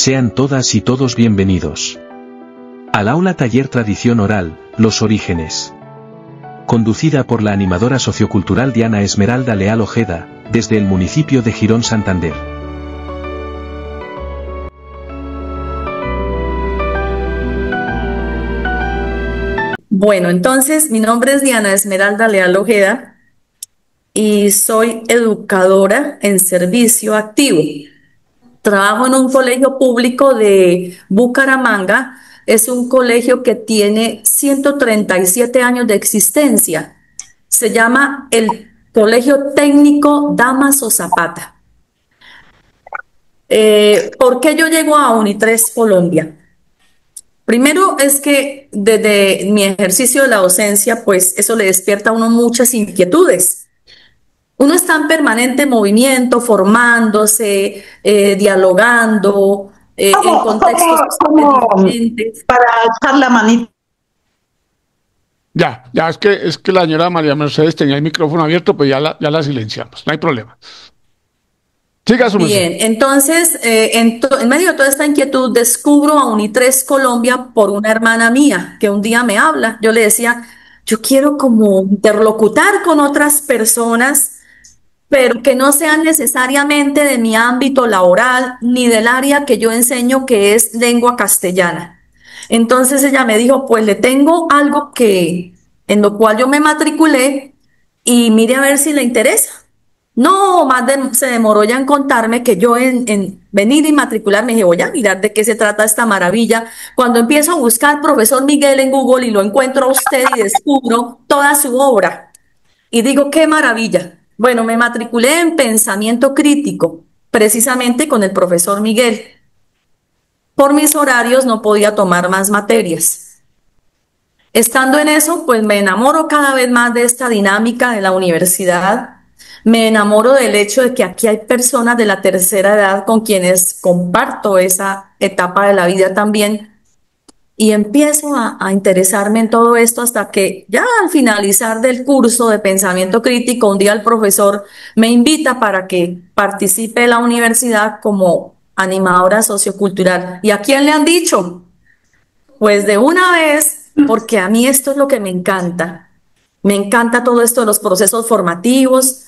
Sean todas y todos bienvenidos al aula taller Tradición Oral, Los Orígenes. Conducida por la animadora sociocultural Diana Esmeralda Leal Ojeda, desde el municipio de Girón, Santander. Bueno, entonces mi nombre es Diana Esmeralda Leal Ojeda y soy educadora en servicio activo. Trabajo en un colegio público de Bucaramanga. Es un colegio que tiene 137 años de existencia. Se llama el Colegio Técnico Damaso Zapata. ¿Por qué yo llego a Unitres Colombia? Primero es que desde mi ejercicio de la docencia, pues eso le despierta a uno muchas inquietudes. Uno está en permanente movimiento, formándose, dialogando, en contextos diferentes. Para echar la manita. Ya, es que la señora María Mercedes tenía el micrófono abierto, pues ya la silenciamos, no hay problema. Siga su merced. Bien, entonces, en medio de toda esta inquietud, descubro a Unitres Colombia por una hermana mía que un día me habla. Yo le decía, yo quiero como interlocutar con otras personas, pero que no sean necesariamente de mi ámbito laboral ni del área que yo enseño, que es lengua castellana. Entonces ella me dijo, pues le tengo algo en lo cual yo me matriculé y mire a ver si le interesa. No, se demoró ya en contarme que yo en venir y matricularme, dije, voy a mirar de qué se trata esta maravilla. Cuando empiezo a buscar profesor Miguel en Google y lo encuentro a usted y descubro toda su obra. Y digo, qué maravilla. Bueno, me matriculé en pensamiento crítico, precisamente con el profesor Miguel. Por mis horarios no podía tomar más materias. Estando en eso, pues me enamoro cada vez más de esta dinámica de la universidad. Me enamoro del hecho de que aquí hay personas de la tercera edad con quienes comparto esa etapa de la vida también. Y empiezo a interesarme en todo esto hasta que ya al finalizar del curso de pensamiento crítico, un día el profesor me invita para que participe en la universidad como animadora sociocultural. ¿Y a quién le han dicho? Pues de una vez, porque a mí esto es lo que me encanta. Me encanta todo esto de los procesos formativos.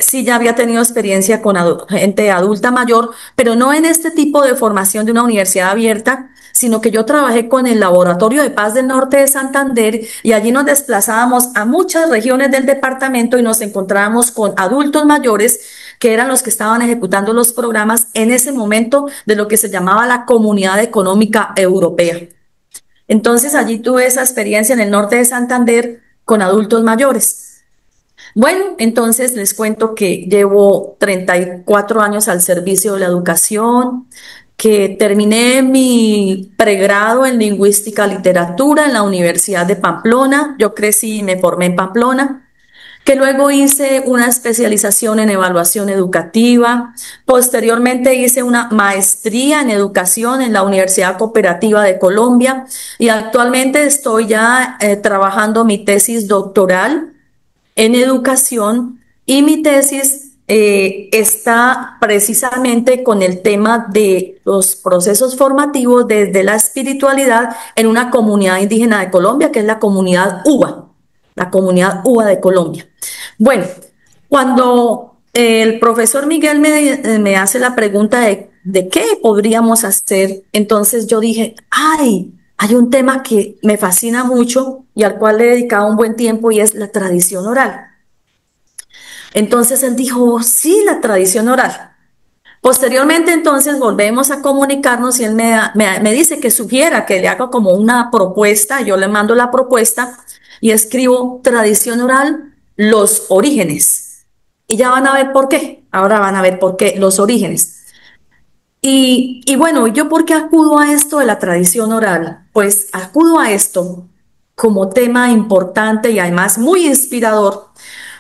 Sí, ya había tenido experiencia con gente adulta mayor, pero no en este tipo de formación de una universidad abierta, sino que yo trabajé con el Laboratorio de Paz del Norte de Santander y allí nos desplazábamos a muchas regiones del departamento y nos encontrábamos con adultos mayores que eran los que estaban ejecutando los programas en ese momento de lo que se llamaba la Comunidad Económica Europea. Entonces allí tuve esa experiencia en el norte de Santander con adultos mayores. Bueno, entonces les cuento que llevo 34 años al servicio de la educación, que terminé mi pregrado en lingüística y literatura en la Universidad de Pamplona. Yo crecí y me formé en Pamplona, que luego hice una especialización en evaluación educativa. Posteriormente hice una maestría en educación en la Universidad Cooperativa de Colombia y actualmente estoy ya trabajando mi tesis doctoral en educación y mi tesis está precisamente con el tema de los procesos formativos desde la espiritualidad en una comunidad indígena de Colombia, que es la comunidad UBA de Colombia. Bueno, cuando el profesor Miguel me hace la pregunta de qué podríamos hacer, entonces yo dije, hay un tema que me fascina mucho y al cual le he dedicado un buen tiempo y es la tradición oral. Entonces él dijo, sí, la tradición oral. Posteriormente entonces volvemos a comunicarnos y él me dice que sugiera que le haga como una propuesta. Yo le mando la propuesta y escribo tradición oral, los orígenes. Y ya van a ver por qué. Ahora van a ver por qué los orígenes. Y bueno, ¿yo por qué acudo a esto de la tradición oral? Pues acudo a esto como tema importante y además muy inspirador,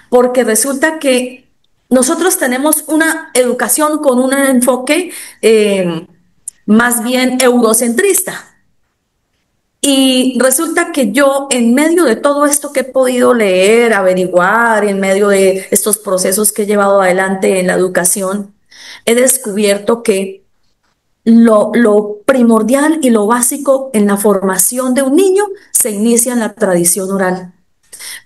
porque resulta que nosotros tenemos una educación con un enfoque más bien eurocentrista. Y resulta que yo, en medio de todo esto que he podido leer, averiguar, en medio de estos procesos que he llevado adelante en la educación, he descubierto que lo primordial y lo básico en la formación de un niño se inicia en la tradición oral.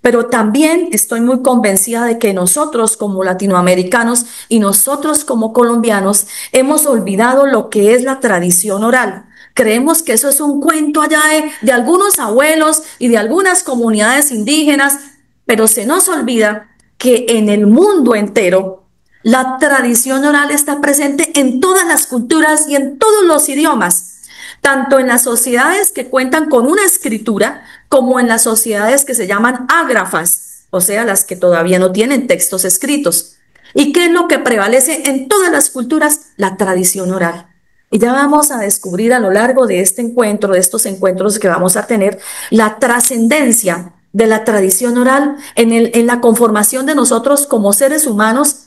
Pero también estoy muy convencida de que nosotros como latinoamericanos y nosotros como colombianos hemos olvidado lo que es la tradición oral. Creemos que eso es un cuento allá de algunos abuelos y de algunas comunidades indígenas, pero se nos olvida que en el mundo entero la tradición oral está presente en todas las culturas y en todos los idiomas, tanto en las sociedades que cuentan con una escritura como en las sociedades que se llaman ágrafas, o sea, las que todavía no tienen textos escritos. ¿Y qué es lo que prevalece en todas las culturas? La tradición oral. Y ya vamos a descubrir a lo largo de este encuentro, de estos encuentros que vamos a tener, la trascendencia de la tradición oral en la conformación de nosotros como seres humanos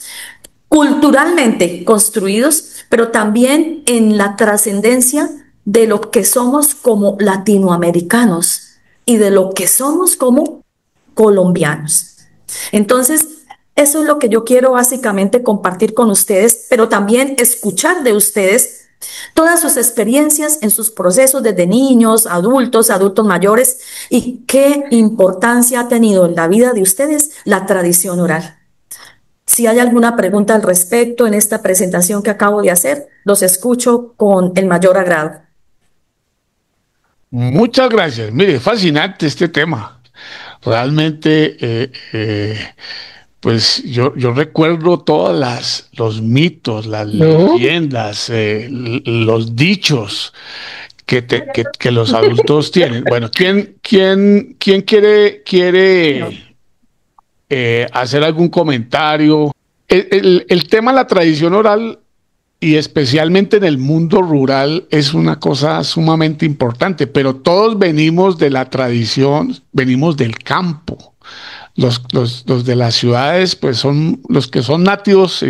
culturalmente construidos, pero también en la trascendencia de lo que somos como latinoamericanos y de lo que somos como colombianos. Entonces, eso es lo que yo quiero básicamente compartir con ustedes, pero también escuchar de ustedes todas sus experiencias en sus procesos desde niños, adultos, adultos mayores y qué importancia ha tenido en la vida de ustedes la tradición oral. Si hay alguna pregunta al respecto en esta presentación que acabo de hacer, los escucho con el mayor agrado. Muchas gracias. Mire, fascinante este tema. Realmente, pues yo recuerdo todas los mitos, las leyendas, los dichos que los adultos tienen. Bueno, ¿quién quiere hacer algún comentario? El tema de la tradición oral y especialmente en el mundo rural es una cosa sumamente importante, pero todos venimos de la tradición, venimos del campo. Los de las ciudades, pues son los que son nativos,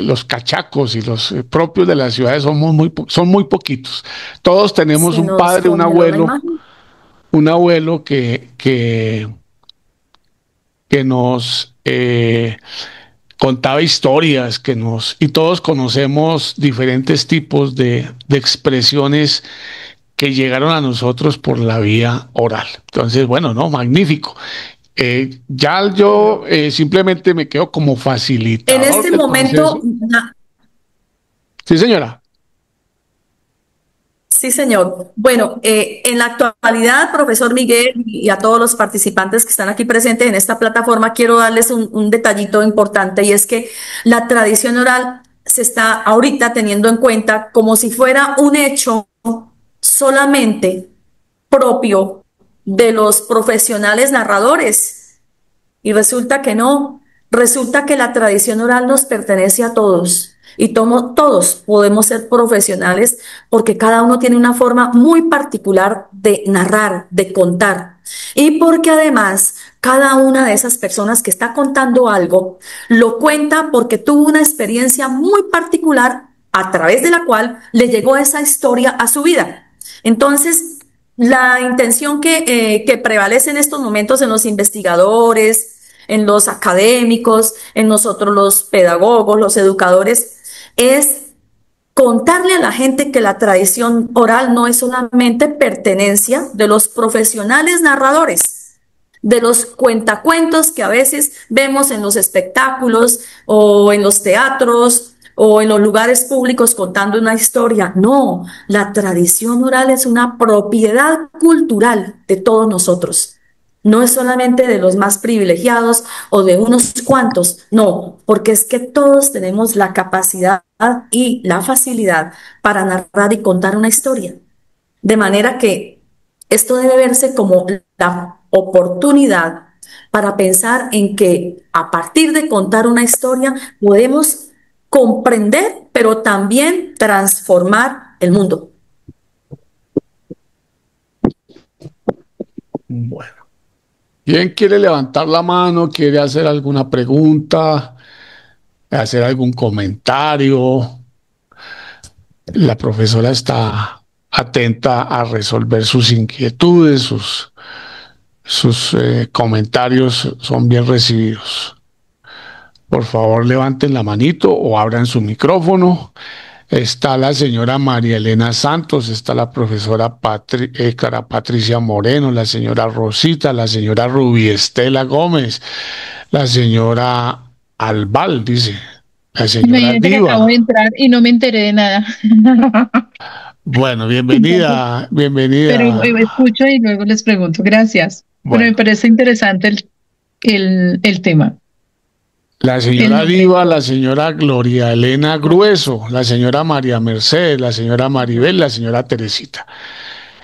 los cachacos y los propios de las ciudades son muy poquitos. Todos tenemos un padre, un abuelo que nos contaba historias, y todos conocemos diferentes tipos de expresiones que llegaron a nosotros por la vía oral. Entonces, bueno, no, magnífico. Ya yo simplemente me quedo como facilitador. En este momento... Sí, señora. Sí, señor. Bueno, en la actualidad, profesor Miguel, y a todos los participantes que están aquí presentes en esta plataforma, quiero darles un detallito importante, y es que la tradición oral se está ahorita teniendo en cuenta como si fuera un hecho solamente propio de los profesionales narradores. Y resulta que no, resulta que la tradición oral nos pertenece a todos. Y todos podemos ser profesionales porque cada uno tiene una forma muy particular de narrar, de contar. Y porque además cada una de esas personas que está contando algo lo cuenta porque tuvo una experiencia muy particular a través de la cual le llegó esa historia a su vida. Entonces, la intención que prevalece en estos momentos en los investigadores, en los académicos, en nosotros los pedagogos, los educadores, es contarle a la gente que la tradición oral no es solamente pertenencia de los profesionales narradores, de los cuentacuentos que a veces vemos en los espectáculos o en los teatros o en los lugares públicos contando una historia. No, la tradición oral es una propiedad cultural de todos nosotros. No es solamente de los más privilegiados o de unos cuantos, no, porque es que todos tenemos la capacidad y la facilidad para narrar y contar una historia. De manera que esto debe verse como la oportunidad para pensar en que a partir de contar una historia podemos comprender, pero también transformar el mundo. Bueno. ¿Quién quiere levantar la mano? ¿Quiere hacer alguna pregunta? ¿Hacer algún comentario? La profesora está atenta a resolver sus inquietudes, sus comentarios son bien recibidos. Por favor, levanten la manito o abran su micrófono. está la señora María Elena Santos, está la profesora Cara Patricia Moreno, la señora Rosita, la señora Ruby Estela Gómez, la señora Albal, dice, la señora Imagínate que acabo Diva. de entrar y no me enteré de nada. Bueno, Entonces, bienvenida, pero bienvenida. escucho y luego les pregunto. Gracias. Pero me Bueno, parece interesante el tema, la el señora nombre. Diva, la señora Gloria Elena Grueso, la señora María Mercedes, la señora Maribel, la señora Teresita.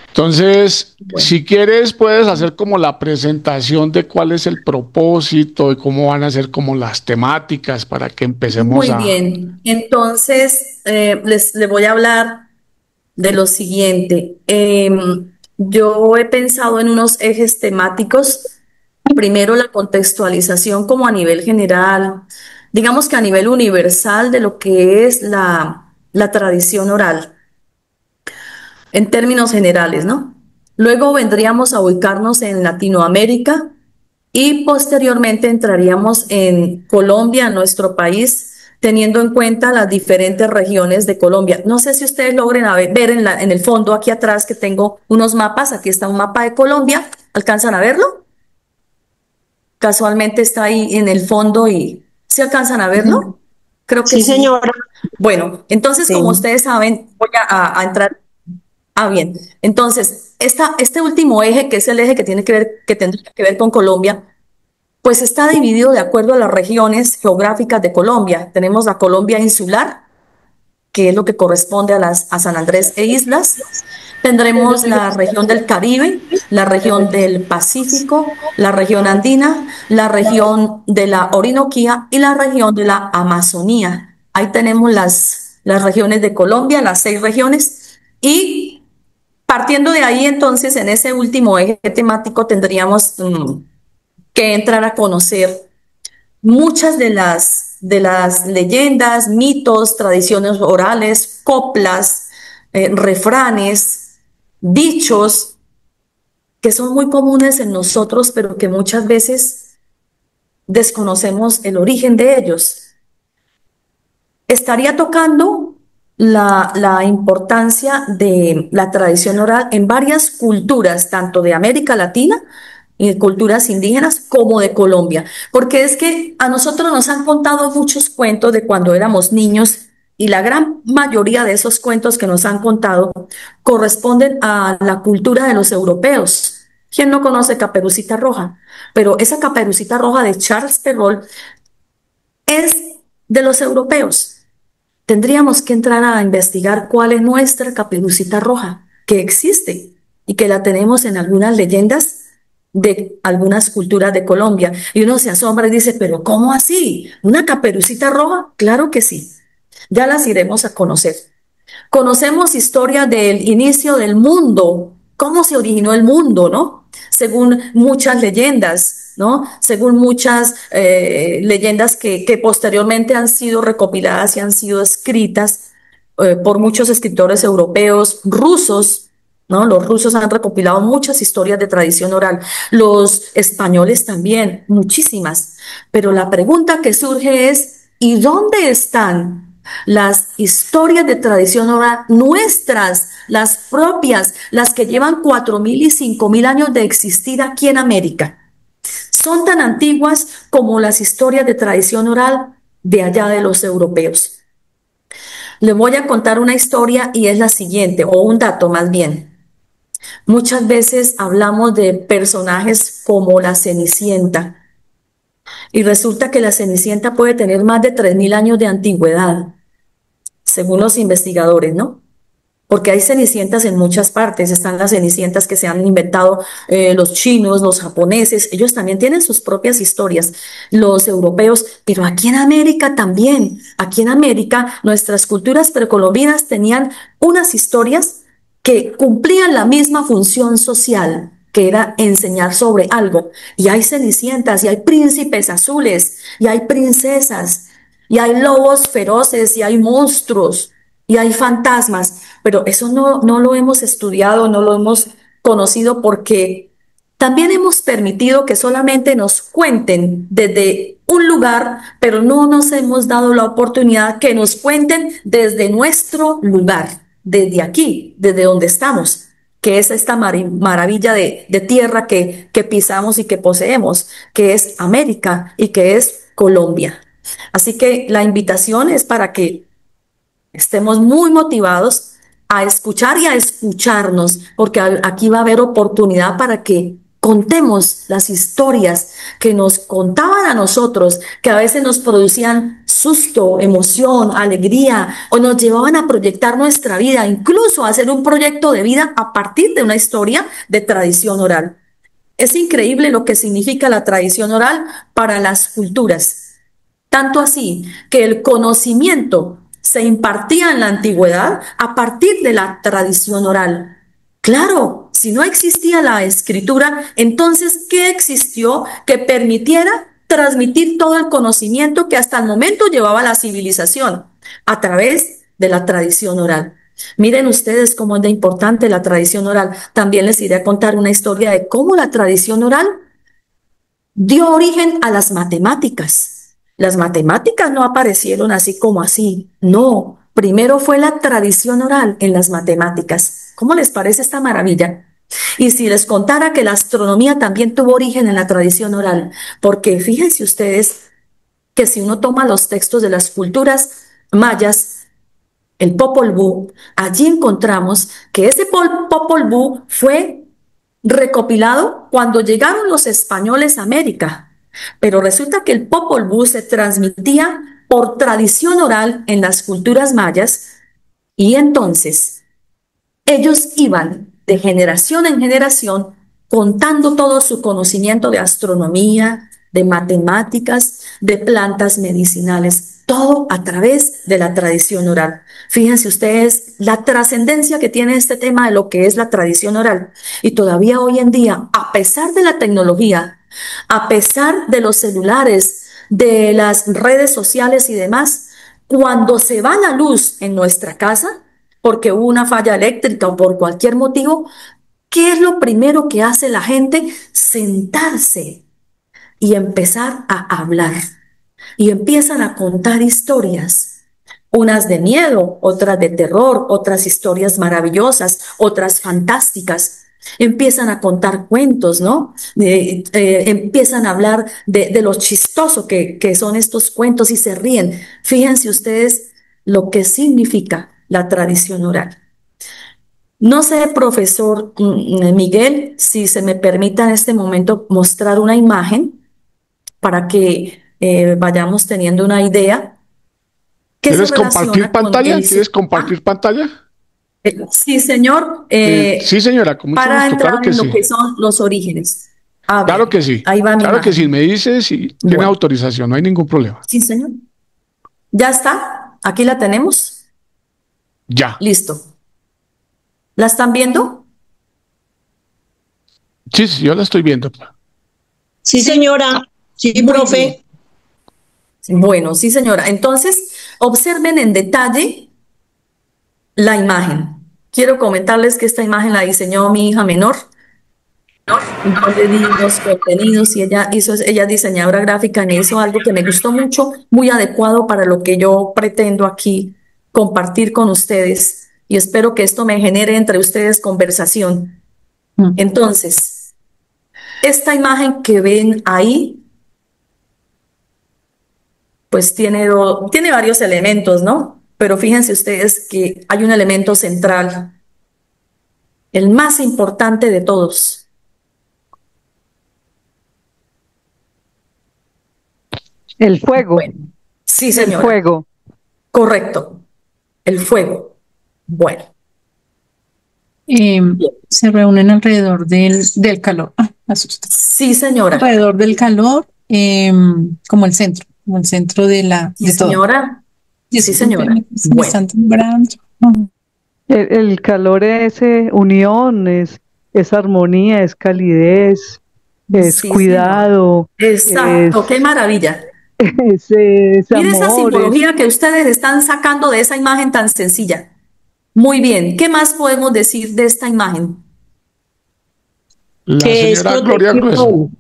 Entonces, Bueno, si quieres, puedes hacer como la presentación de cuál es el propósito y cómo van a ser como las temáticas para que empecemos muy a... bien. Entonces, les voy a hablar de lo siguiente. Yo he pensado en unos ejes temáticos. Primero, la contextualización como a nivel general, digamos que a nivel universal de lo que es la tradición oral, en términos generales, ¿no? Luego vendríamos a ubicarnos en Latinoamérica y posteriormente entraríamos en Colombia, nuestro país, teniendo en cuenta las diferentes regiones de Colombia. No sé si ustedes logren ver en el fondo aquí atrás que tengo unos mapas. Aquí está un mapa de Colombia. ¿Alcanzan a verlo? Casualmente está ahí en el fondo y ¿se alcanzan a verlo? Creo que Sí, sí. señora. Bueno, entonces, Sí. como ustedes saben, voy a entrar. Ah, bien. Entonces, este último eje, que es el eje que tiene que ver, que tendría que ver con Colombia, pues está dividido de acuerdo a las regiones geográficas de Colombia. Tenemos la Colombia insular, que es lo que corresponde a San Andrés e islas. Tendremos la región del Caribe, la región del Pacífico, la región andina, la región de la Orinoquía y la región de la Amazonía. Ahí tenemos las regiones de Colombia, las 6 regiones. Y partiendo de ahí, entonces, en ese último eje temático tendríamos que entrar a conocer muchas de las leyendas, mitos, tradiciones orales, coplas, refranes, dichos que son muy comunes en nosotros, pero que muchas veces desconocemos el origen de ellos. Estaría tocando la importancia de la tradición oral en varias culturas, tanto de América Latina y culturas indígenas como de Colombia, porque es que a nosotros nos han contado muchos cuentos de cuando éramos niños y la gran mayoría de esos cuentos que nos han contado corresponden a la cultura de los europeos. ¿Quién no conoce Caperucita Roja? Pero esa Caperucita Roja de Charles Perrault es de los europeos. Tendríamos que entrar a investigar cuál es nuestra Caperucita Roja, que existe y que la tenemos en algunas leyendas de algunas culturas de Colombia. Y uno se asombra y dice, pero ¿cómo así? ¿Una Caperucita Roja? Claro que sí. Ya las iremos a conocer. Conocemos historia del inicio del mundo, cómo se originó el mundo, ¿no? Según muchas leyendas, ¿no? Según muchas leyendas que posteriormente han sido recopiladas y han sido escritas por muchos escritores europeos, rusos, ¿no? Los rusos han recopilado muchas historias de tradición oral, los españoles también, muchísimas. Pero la pregunta que surge es, ¿y dónde están las historias de tradición oral nuestras, las propias, las que llevan 4.000 y 5.000 años de existir aquí en América? Son tan antiguas como las historias de tradición oral de allá de los europeos. Les voy a contar una historia y es la siguiente, o un dato más bien. Muchas veces hablamos de personajes como la Cenicienta y resulta que la Cenicienta puede tener más de 3.000 años de antigüedad, según los investigadores, ¿no? Porque hay cenicientas en muchas partes. Están las cenicientas que se han inventado los chinos, los japoneses. Ellos también tienen sus propias historias, los europeos, pero aquí en América también. Aquí en América nuestras culturas precolombinas tenían unas historias que cumplían la misma función social, que era enseñar sobre algo. Y hay cenicientas, y hay príncipes azules, y hay princesas, y hay lobos feroces, y hay monstruos, y hay fantasmas, pero eso no lo hemos estudiado, no lo hemos conocido porque También hemos permitido que solamente nos cuenten desde un lugar, pero no nos hemos dado la oportunidad que nos cuenten desde nuestro lugar, desde aquí, desde donde estamos, que es esta maravilla de tierra que pisamos y que poseemos, que es América y que es Colombia. Así que la invitación es para que estemos muy motivados a escuchar y a escucharnos, porque aquí va a haber oportunidad para que contemos las historias que nos contaban a nosotros, que a veces nos producían susto, emoción, alegría, o nos llevaban a proyectar nuestra vida, incluso a hacer un proyecto de vida a partir de una historia de tradición oral. Es increíble lo que significa la tradición oral para las culturas. Tanto así que el conocimiento se impartía en la antigüedad a partir de la tradición oral. Claro, si no existía la escritura, entonces, ¿qué existió que permitiera transmitir todo el conocimiento que hasta el momento llevaba la civilización a través de la tradición oral? Miren ustedes cómo es de importante la tradición oral. También les iré a contar una historia de cómo la tradición oral dio origen a las matemáticas. Las matemáticas no aparecieron así como así, no. Primero fue la tradición oral en las matemáticas. ¿Cómo les parece esta maravilla? Y si les contara que la astronomía también tuvo origen en la tradición oral, porque fíjense ustedes que si uno toma los textos de las culturas mayas, el Popol Vuh, allí encontramos que ese Popol Vuh fue recopilado cuando llegaron los españoles a América, pero resulta que el Popol Vuh se transmitía por tradición oral en las culturas mayas y entonces ellos iban de generación en generación contando todo su conocimiento de astronomía, de matemáticas, de plantas medicinales, todo a través de la tradición oral. Fíjense ustedes la trascendencia que tiene este tema de lo que es la tradición oral. Y todavía hoy en día, a pesar de la tecnología, a pesar de los celulares, de las redes sociales y demás, cuando se va la luz en nuestra casa, porque hubo una falla eléctrica o por cualquier motivo, ¿qué es lo primero que hace la gente? Sentarse y empezar a hablar. Y empiezan a contar historias, unas de miedo, otras de terror, otras historias maravillosas, otras fantásticas. Empiezan a contar cuentos, ¿no? Empiezan a hablar de lo chistoso que son estos cuentos y se ríen. Fíjense ustedes lo que significa la tradición oral. No sé, profesor Miguel, si se me permita en este momento mostrar una imagen para que vayamos teniendo una idea que se ¿Quieres compartir relaciona con pantalla? el... ¿Quieres compartir pantalla? Sí, señor. Sí, señora, con mucho Para gusto, claro entrar que en lo sí. que son los orígenes. A Claro ver, que sí. ahí va mi Claro que sí. imagen. Me dices si tienes Bueno, autorización, no hay ningún problema. sí, señor. Ya está. Aquí la tenemos. Ya. Listo. ¿La están viendo? Sí, sí, yo la estoy viendo. Sí, señora. Sí, Muy profe. bien. Bueno, sí, señora. Entonces, observen en detalle la imagen. Quiero comentarles que esta imagen la diseñó mi hija menor. Yo le di los contenidos y ella es diseñadora gráfica, me hizo algo que me gustó mucho, muy adecuado para lo que yo pretendo aquí compartir con ustedes. Y espero que esto me genere entre ustedes conversación. Entonces, esta imagen que ven ahí, pues tiene varios elementos, ¿no? Pero fíjense ustedes que hay un elemento central, el más importante de todos. El fuego. Bueno, sí, El señora. fuego. Correcto. El fuego. Bueno, Se reúnen alrededor del calor. Me asusta. sí, señora. Alrededor del calor, como el centro Sí, de todo. señora. Sí, señora. Discúlpeme, se me Bueno, están temblando. El calor es unión, es armonía, es calidez, es sí, cuidado, exacto. Qué maravilla. es Mire esa amor, simbología que ustedes están sacando de esa imagen tan sencilla. Muy bien. ¿Qué más podemos decir de esta imagen? La que es señora Gloria Grueso. protección.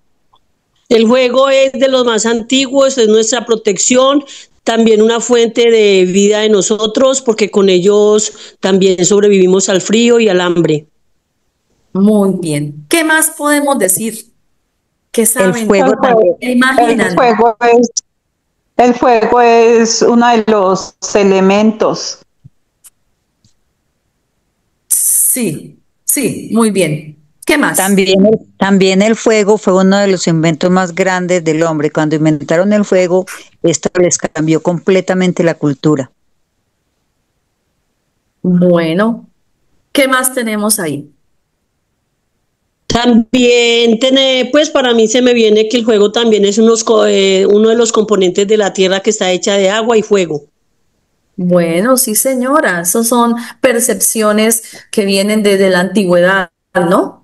El fuego es de los más antiguos, es nuestra protección, también una fuente de vida de nosotros, porque con ellos también sobrevivimos al frío y al hambre. Muy bien. ¿Qué más podemos decir? ¿Qué El saben? fuego El fuego, ¿Qué el imaginan? el fuego es uno de los elementos. Sí, sí, muy bien. ¿Qué más? También el fuego fue uno de los inventos más grandes del hombre. Cuando inventaron el fuego, esto les cambió completamente la cultura. Bueno, ¿qué más tenemos ahí? También, pues para mí se me viene que el fuego también es uno de los componentes de la tierra que está hecha de agua y fuego. Bueno, sí, señora, esas son percepciones que vienen desde la antigüedad, ¿no?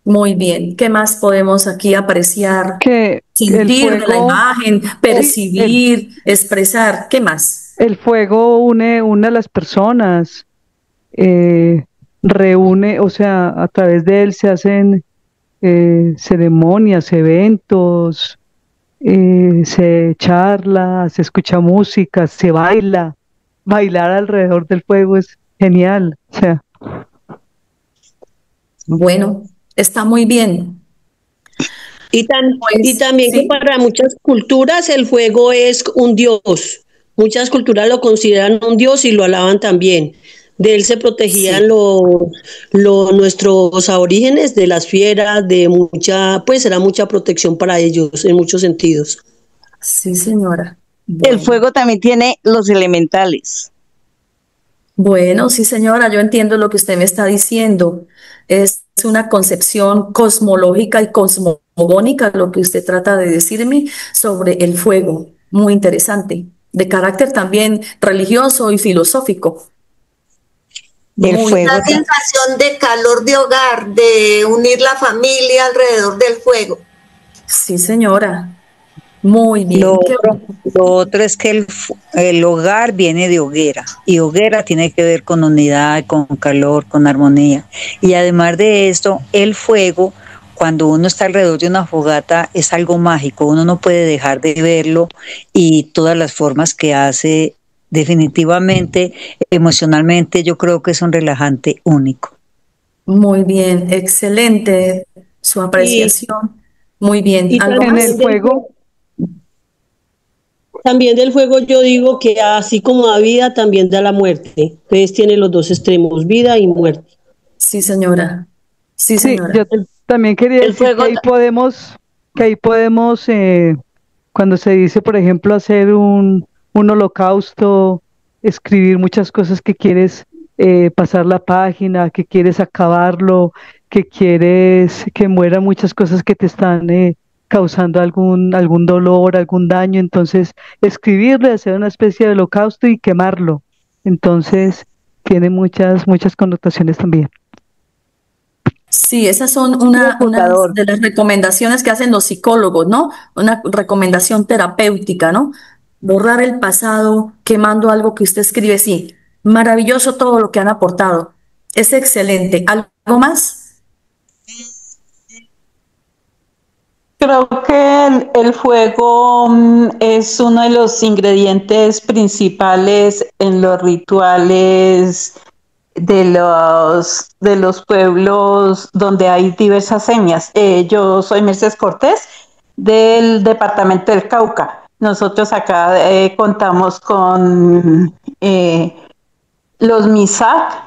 Muy bien. ¿Qué más podemos aquí apreciar? Que el Sentir de la fuego, imagen, sí, percibir, expresar. ¿Qué más? el fuego une a las personas, reúne, o sea, a través de él se hacen ceremonias, eventos, se charla, se escucha música, se baila. Bailar alrededor del fuego es genial. O sea, Bueno, está muy bien. Y Pues también que sí, para muchas culturas el fuego es un dios. Muchas culturas lo consideran un dios y lo alaban también. De él se protegían sí, nuestros aborígenes de las fieras, pues era mucha protección para ellos en muchos sentidos. sí, señora. El Bueno. fuego también tiene los elementales. Bueno, sí, señora, yo entiendo lo que usted me está diciendo. Es una concepción cosmológica y cosmogónica lo que usted trata de decirme sobre el fuego. Muy interesante, de carácter también religioso y filosófico. El Muy fuego, La sensación de calor de hogar, de unir la familia alrededor del fuego. Sí, señora. Muy lo bien. Qué otro, lo otro es que el hogar viene de hoguera y hoguera tiene que ver con unidad, con calor, con armonía. Y además de esto, el fuego, cuando uno está alrededor de una fogata, es algo mágico. Uno no puede dejar de verlo y todas las formas que hace, definitivamente, emocionalmente, yo creo que es un relajante único. Muy bien, excelente su Y, apreciación. Muy bien. y ¿Algo en más? el fuego, también del fuego yo digo que así como da vida, también da la muerte. Entonces tiene los dos extremos, vida y muerte. Sí, señora. Sí, sí, señora. yo también quería El decir fuego, que ahí podemos, cuando se dice, por ejemplo, hacer un holocausto, escribir muchas cosas que quieres pasar la página, que quieres acabarlo, que quieres que mueran muchas cosas que te están causando algún dolor, algún daño. Entonces, escribirle, hacer una especie de holocausto y quemarlo. Entonces, tiene muchas connotaciones también. Sí, esas son unas purgador. de las recomendaciones que hacen los psicólogos, ¿no? Una recomendación terapéutica, ¿no? Borrar el pasado quemando algo que usted escribe. Sí, maravilloso todo lo que han aportado. Es excelente. ¿Algo más? Creo que el fuego es uno de los ingredientes principales en los rituales de los pueblos donde hay diversas etnias. Yo soy Mercedes Cortés del departamento del Cauca. Nosotros acá contamos con los Misak.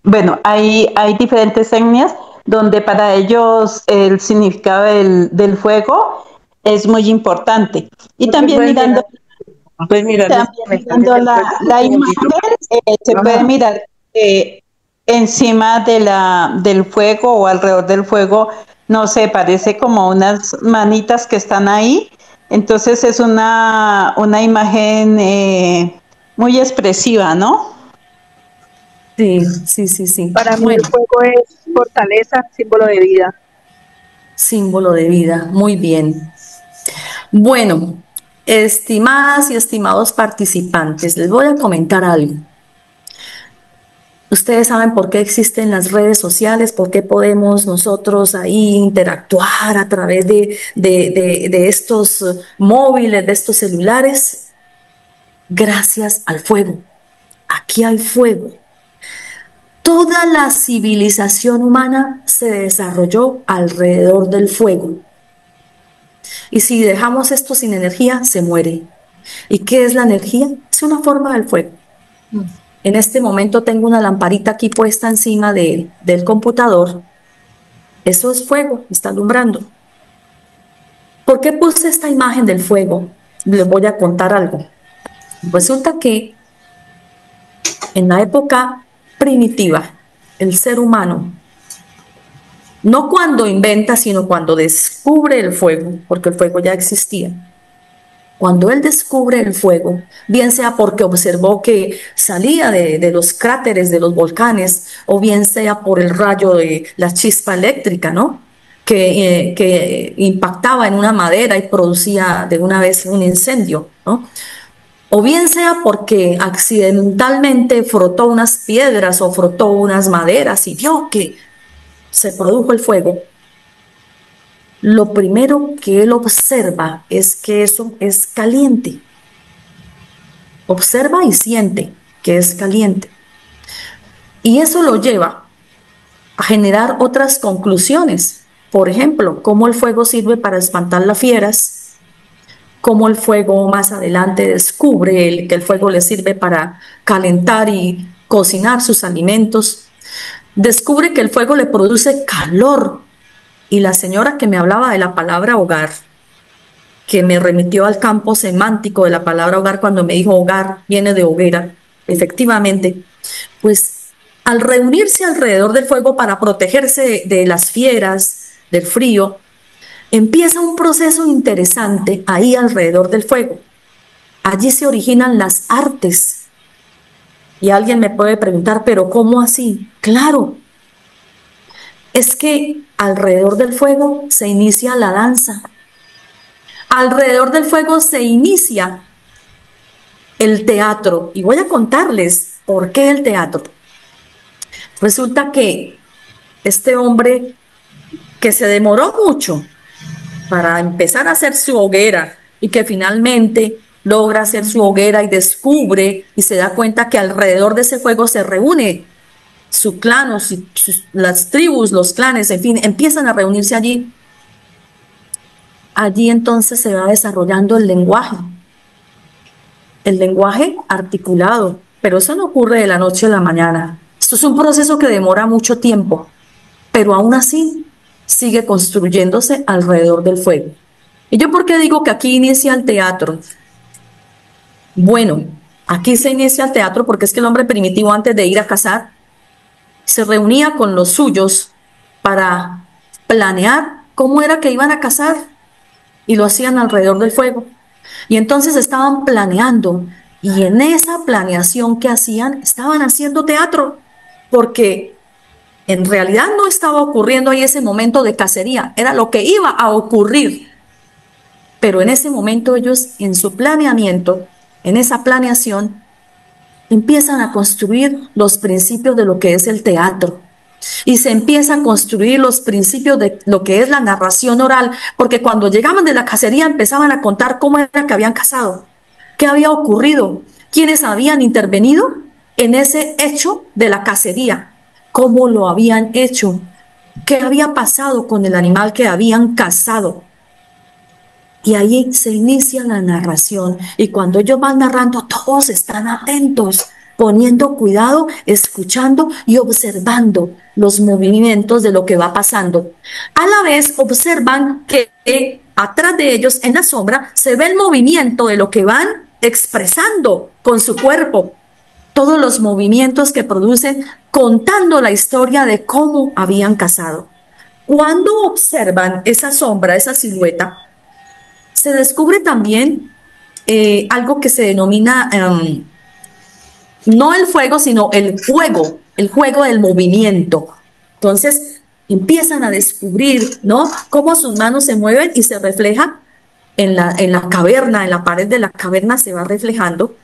Bueno, hay diferentes etnias donde para ellos el significado del fuego es muy importante. Y también mirando, pues mira, también mirando la imagen, se puede mirar encima del fuego o alrededor del fuego, no sé, parece como unas manitas que están ahí. Entonces es una imagen muy expresiva, ¿no? Sí, sí, sí, sí. Para mí el Bueno, fuego es fortaleza, símbolo de vida. símbolo de vida. Muy bien. Bueno, estimadas y estimados participantes, les voy a comentar algo. Ustedes saben por qué existen las redes sociales, por qué podemos nosotros ahí interactuar a través de estos móviles, de estos celulares. Gracias al fuego. Aquí hay fuego. Toda la civilización humana se desarrolló alrededor del fuego. Y si dejamos esto sin energía, se muere. ¿Y qué es la energía? Es una forma del fuego. En este momento tengo una lamparita aquí puesta encima del computador. Eso es fuego, está alumbrando. ¿Por qué puse esta imagen del fuego? Les voy a contar algo. Resulta que en la época primitiva, el ser humano, no cuando inventa, sino cuando descubre el fuego, porque el fuego ya existía. Cuando él descubre el fuego, bien sea porque observó que salía de los cráteres de los volcanes, o bien sea por el rayo de la chispa eléctrica, ¿no? Que impactaba en una madera y producía de una vez un incendio, ¿no? O bien sea porque accidentalmente frotó unas piedras o frotó unas maderas y vio que se produjo el fuego. Lo primero que él observa es que eso es caliente. Observa y siente que es caliente. Y eso lo lleva a generar otras conclusiones. Por ejemplo, cómo el fuego sirve para espantar las fieras, cómo el fuego más adelante descubre que el fuego le sirve para calentar y cocinar sus alimentos. Descubre que el fuego le produce calor. Y la señora que me hablaba de la palabra hogar, que me remitió al campo semántico de la palabra hogar cuando me dijo hogar, viene de hoguera, efectivamente, pues al reunirse alrededor del fuego para protegerse de las fieras, del frío, empieza un proceso interesante ahí alrededor del fuego. Allí se originan las artes. Y alguien me puede preguntar, ¿pero cómo así? Claro, es que alrededor del fuego se inicia la danza. Alrededor del fuego se inicia el teatro. Y voy a contarles por qué el teatro. Resulta que este hombre que se demoró mucho para empezar a hacer su hoguera y que finalmente logra hacer su hoguera y descubre y se da cuenta que alrededor de ese fuego se reúne su clan o las tribus, los clanes, en fin, empiezan a reunirse allí. Allí entonces se va desarrollando el lenguaje articulado, pero eso no ocurre de la noche a la mañana. Esto es un proceso que demora mucho tiempo, pero aún así sigue construyéndose alrededor del fuego. ¿Y yo por qué digo que aquí inicia el teatro? Bueno, aquí se inicia el teatro porque es que el hombre primitivo antes de ir a cazar se reunía con los suyos para planear cómo era que iban a cazar y lo hacían alrededor del fuego. Y entonces estaban planeando y en esa planeación que hacían estaban haciendo teatro porque en realidad no estaba ocurriendo ahí ese momento de cacería, era lo que iba a ocurrir. Pero en ese momento ellos en su planeamiento, en esa planeación, empiezan a construir los principios de lo que es el teatro y se empiezan a construir los principios de lo que es la narración oral, porque cuando llegaban de la cacería empezaban a contar cómo era que habían cazado, qué había ocurrido, quiénes habían intervenido en ese hecho de la cacería, cómo lo habían hecho, qué había pasado con el animal que habían cazado. Y ahí se inicia la narración y cuando ellos van narrando todos están atentos, poniendo cuidado, escuchando y observando los movimientos de lo que va pasando. A la vez observan que atrás de ellos en la sombra se ve el movimiento de lo que van expresando con su cuerpo. Todos los movimientos que producen contando la historia de cómo habían cazado. Cuando observan esa sombra, esa silueta, se descubre también algo que se denomina no el fuego, sino el juego del movimiento. Entonces empiezan a descubrir, ¿no?, cómo sus manos se mueven y se refleja en la caverna, en la pared de la caverna se va reflejando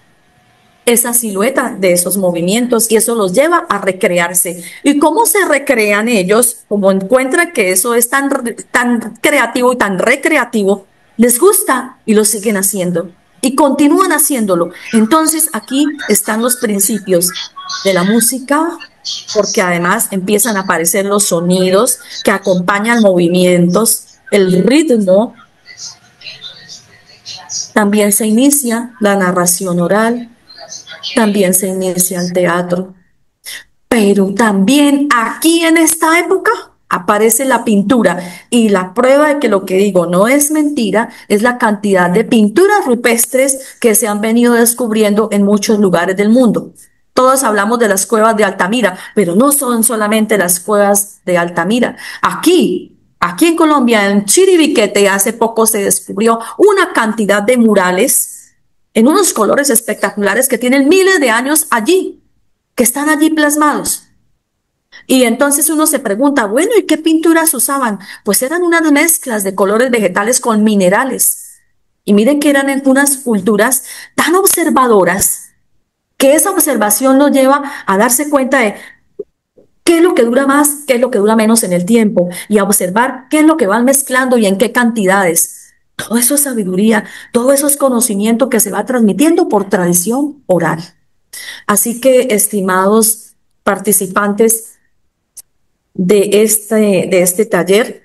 esa silueta de esos movimientos y eso los lleva a recrearse. ¿Y cómo se recrean ellos? Como encuentran que eso es tan creativo y tan recreativo, les gusta y lo siguen haciendo y continúan haciéndolo. Entonces aquí están los principios de la música, porque además empiezan a aparecer los sonidos que acompañan movimientos, el ritmo. También se inicia la narración oral, también se inicia el teatro. Pero también aquí en esta época aparece la pintura, y la prueba de que lo que digo no es mentira es la cantidad de pinturas rupestres que se han venido descubriendo en muchos lugares del mundo. Todos hablamos de las cuevas de Altamira, pero no son solamente las cuevas de Altamira. Aquí en Colombia, en Chiribiquete, hace poco se descubrió una cantidad de murales en unos colores espectaculares que tienen miles de años allí, que están allí plasmados. Y entonces uno se pregunta, bueno, ¿y qué pinturas usaban? Pues eran unas mezclas de colores vegetales con minerales. Y miren que eran unas culturas tan observadoras que esa observación nos lleva a darse cuenta de qué es lo que dura más, qué es lo que dura menos en el tiempo, y a observar qué es lo que van mezclando y en qué cantidades. Todo eso es sabiduría, todo eso es conocimiento que se va transmitiendo por tradición oral. Así que, estimados participantes de este taller,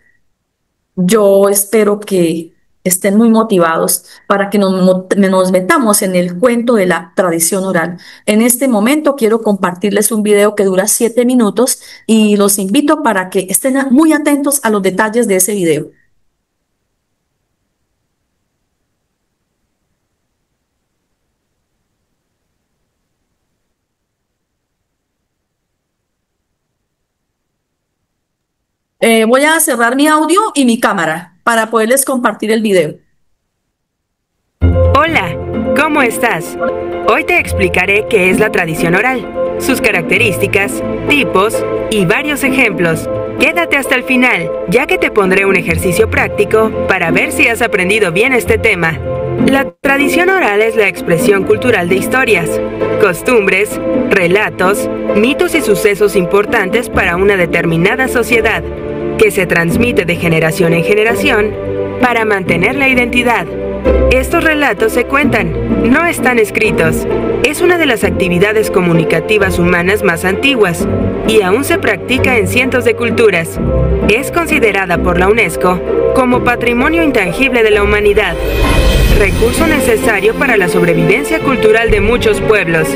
yo espero que estén muy motivados para que nos metamos en el cuento de la tradición oral. En este momento quiero compartirles un video que dura 7 minutos y los invito para que estén muy atentos a los detalles de ese video. Voy a cerrar mi audio y mi cámara para poderles compartir el video. Hola, ¿cómo estás? Hoy te explicaré qué es la tradición oral, sus características, tipos y varios ejemplos. Quédate hasta el final, ya que te pondré un ejercicio práctico para ver si has aprendido bien este tema. La tradición oral es la expresión cultural de historias, costumbres, relatos, mitos y sucesos importantes para una determinada sociedad, que se transmite de generación en generación para mantener la identidad. Estos relatos se cuentan, no están escritos. Es una de las actividades comunicativas humanas más antiguas y aún se practica en cientos de culturas. Es considerada por la UNESCO como Patrimonio Intangible de la Humanidad, recurso necesario para la sobrevivencia cultural de muchos pueblos.